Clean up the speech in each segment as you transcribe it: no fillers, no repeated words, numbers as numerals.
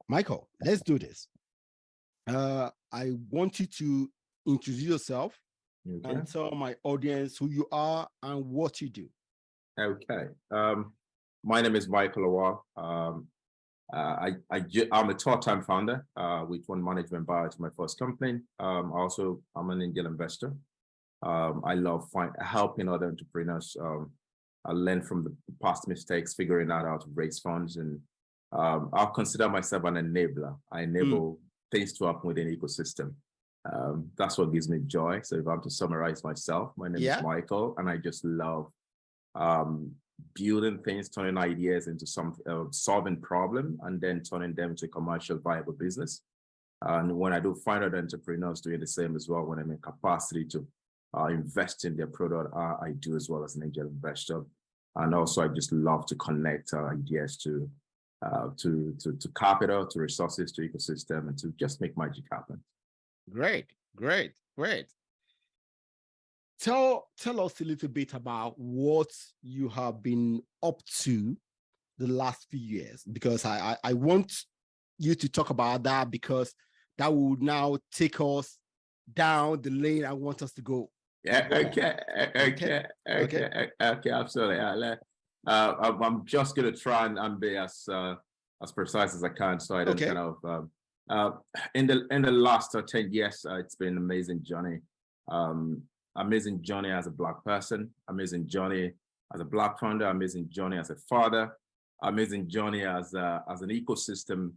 Michael, let's do this. I want you to introduce yourself and tell my audience who you are and what you do. Okay. My name is Michael Lawal. I'm a part-time founder with One Management Bio. It's my first company. I'm an angel investor. I love helping other entrepreneurs. I learn from the past mistakes, figuring out how to raise funds, and I'll consider myself an enabler. I enable things to happen within the ecosystem. That's what gives me joy. So if I'm to summarize myself, my name is Michael, and I just love building things, turning ideas into some solving problem, and then turning them to a commercial viable business. And when I do find other entrepreneurs doing the same as well, when I'm in capacity to invest in their product, I do as well as an angel investor. And also, I just love to connect ideas to capital, to resources, to ecosystem, and to just make magic happen. Great. Tell us a little bit about what you have been up to the last few years, because I want you to talk about that, because that will now take us down the lane I want us to go. Yeah. Okay. Absolutely. I'm just going to try and be as precise as I can, so I don't kind of. In the last 10 years, it's been an amazing journey. Amazing journey as a Black person, amazing journey as a Black founder, amazing journey as a father, amazing journey as an ecosystem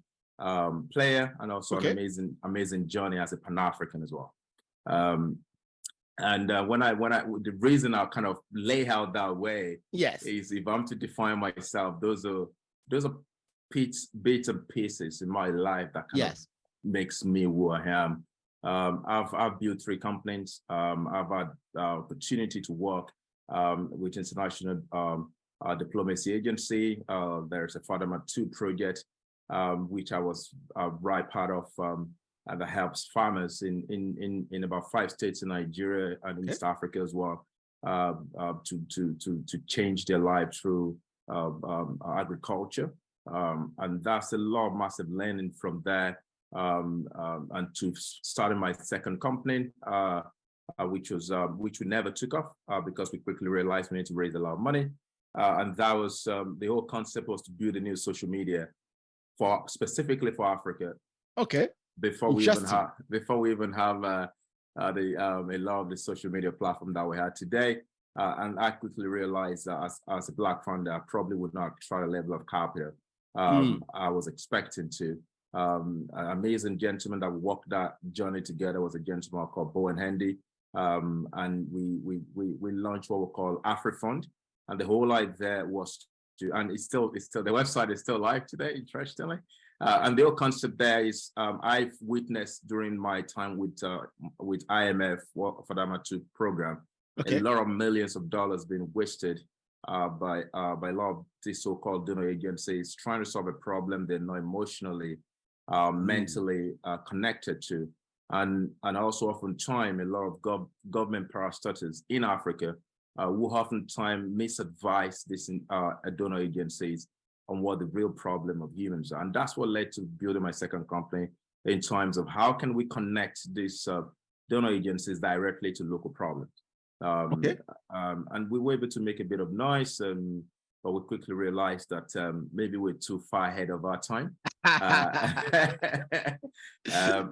player, and also an amazing journey as a Pan-African as well. The reason I kind of lay out that way is, if I'm to define myself, those are bits and pieces in my life that kind of makes me who I am. I've built 3 companies. I've had the opportunity to work with international diplomacy agency. There's a Fatherhood 2 project, which I was right part of, that helps farmers in about 5 states in Nigeria and East Africa as well, to change their life through agriculture. And that's a lot of massive learning from there. And to starting my second company, which we never took off because we quickly realized we need to raise a lot of money. And that was the whole concept was to build a new social media specifically for Africa. Okay. Before we even have a lot of the social media platform that we had today. And I quickly realized that as a Black founder, I probably would not try the level of capital I was expecting to. An amazing gentleman that we walked that journey together was a gentleman called Banye, and we launched what we call AfriFund, and the whole idea was to, and it's still the website is still live today, interestingly, and the whole concept there is I've witnessed during my time with IMF for the Fatherhood 2 program, a lot of millions of dollars being wasted by a lot of these so-called donor agencies trying to solve a problem they're not emotionally mentally connected to, and also oftentimes a lot of government parastatals in Africa who oftentimes misadvise these donor agencies on what the real problem of humans are. And that's what led to building my second company in terms of how can we connect these donor agencies directly to local problems. And we were able to make a bit of noise, but we quickly realized that maybe we're too far ahead of our time.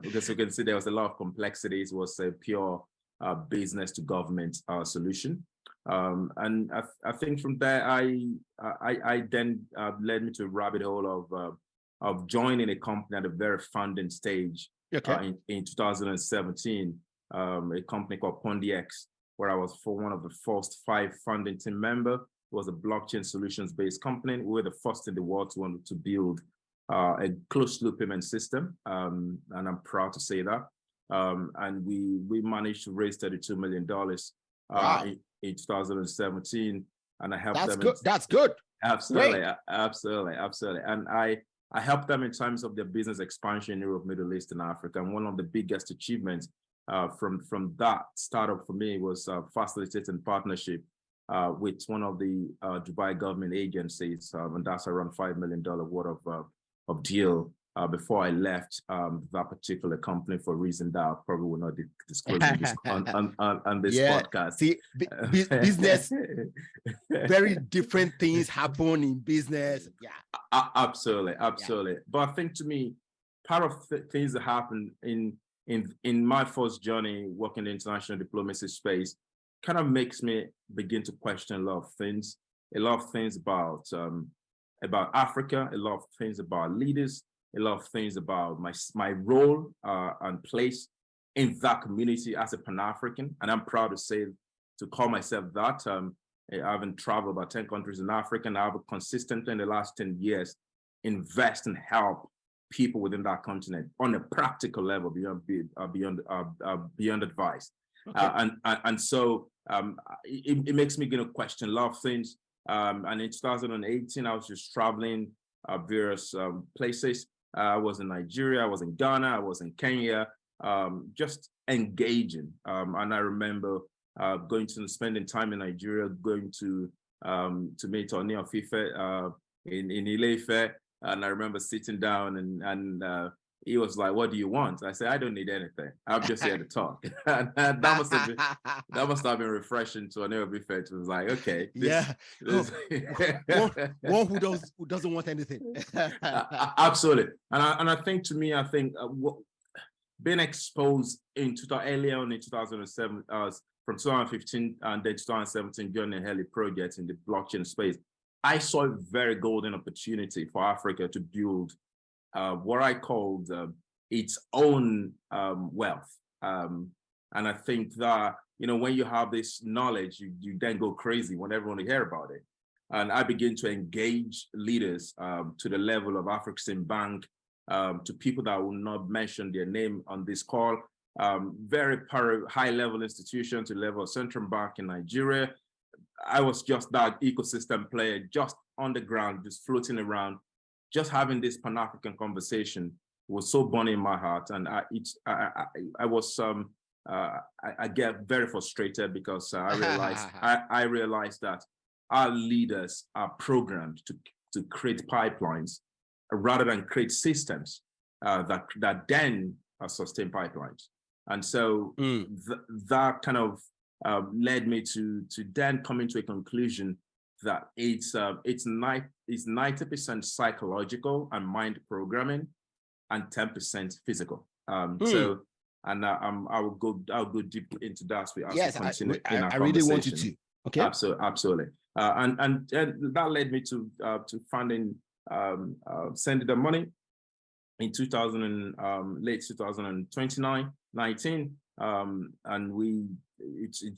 Because you can see there was a lot of complexities. It was a pure business to government solution. And I think from there, I then led me to a rabbit hole of joining a company at a very founding stage in 2017, a company called PondiX, where I was for one of the first 5 founding team members. It was a blockchain solutions-based company. We were the first in the world to build a closed-loop payment system, and I'm proud to say that. And we managed to raise $32 million in 2017, and I helped them. That's good. Absolutely. And I helped them in terms of their business expansion in Europe, Middle East, and Africa. And one of the biggest achievements from that startup for me was facilitating partnership with one of the Dubai government agencies, and that's around $5 million worth of deal before I left that particular company for a reason that I probably will not disclose on this podcast. See, business, very different things happen in business. Yeah, absolutely. Yeah. But I think to me, part of things that happen in my first journey working in the international diplomacy space kind of makes me begin to question a lot of things about Africa, a lot of things about leaders, a lot of things about my role and place in that community as a Pan-African. And I'm proud to call myself that. I haven't traveled about 10 countries in Africa, and I've consistently in the last 10 years invest and help people within that continent on a practical level beyond advice. Okay. And so it makes me question a lot of things. And in 2018, I was just traveling various places. I was in Nigeria, I was in Ghana, I was in Kenya, just engaging. And I remember spending time in Nigeria, going to meet Oni of Ife in Ile-Ife. And I remember sitting down and he was like, "What do you want?" I said, "I don't need anything. I'm just here to talk." And that must have been refreshing to Oni of Ife. It was like, okay, one who doesn't want anything. Absolutely. And I think to me, being exposed earlier on in 2007, from 2015 and then 2017, joining Heli projects in the blockchain space, I saw a very golden opportunity for Africa to build what I called its own wealth. And I think that, when you have this knowledge, you then go crazy when everyone hear about it. And I begin to engage leaders to the level of Afreximbank, to people that will not mention their name on this call, very high-level institution to the level of Central Bank in Nigeria. I was just that ecosystem player, just on the ground, just floating around, just having this Pan-African conversation was so burning in my heart. And I get very frustrated because I realized that our leaders are programmed to create pipelines rather than create systems that then sustain pipelines. And so that kind of led me to then come into a conclusion that it's 90% psychological and mind programming and 10% physical. So, and I'll go deep into that. I really want you to. Okay. Absolutely. And that led me to funding, sending the money in late 2019. And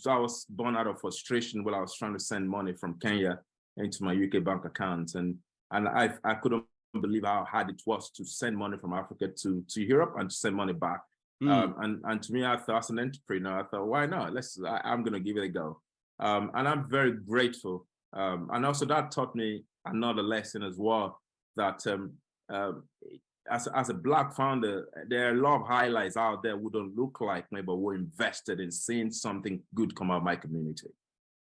I was born out of frustration while I was trying to send money from Kenya into my UK bank account. And I couldn't believe how hard it was to send money from Africa to Europe and to send money back. And to me, I thought as an entrepreneur, I thought, why not? I'm going to give it a go. And I'm very grateful. And also that taught me another lesson as well, that as a Black founder, there are a lot of highlights out there who don't look like me, but were invested in seeing something good come out of my community.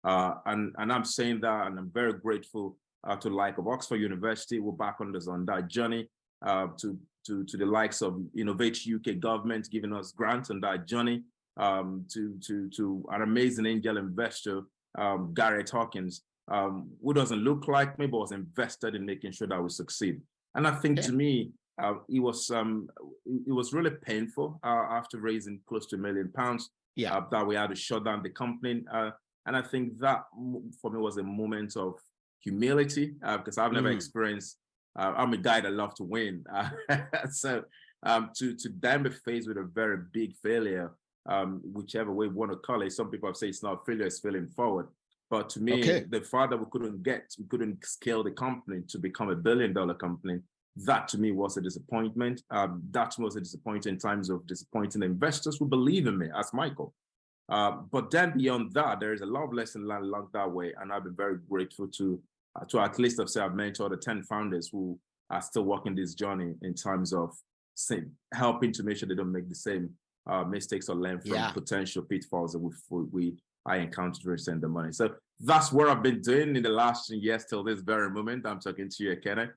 And I'm saying that, and I'm very grateful to the like of Oxford University. We're back on that journey, to the likes of Innovate UK government giving us grants on that journey, to an amazing angel investor, Garrett Hawkins, who doesn't look like me, but was invested in making sure that we succeed. And I think to me, it was really painful after raising close to £1 million that we had to shut down the company. And I think that for me was a moment of humility, because I've never experienced, I'm a guy that loves to win. So to then be faced with a very big failure, whichever way you want to call it, some people have said it's not failure, it's failing forward. But to me, the fact that we couldn't scale the company to become $1 billion company, that to me was a disappointment. That was a disappointment in terms of disappointing investors who believe in me as Michael. But then beyond that, there is a lot of lessons learned along that way. And I've been very grateful to at least I've mentored the 10 founders who are still walking this journey in terms of helping to make sure they don't make the same mistakes or learn from potential pitfalls that I encountered during sending the money. So that's what I've been doing in the last years till this very moment. I'm talking to you, Ekene.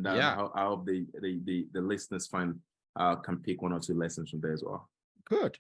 I hope the listeners can pick one or two lessons from there as well. Good.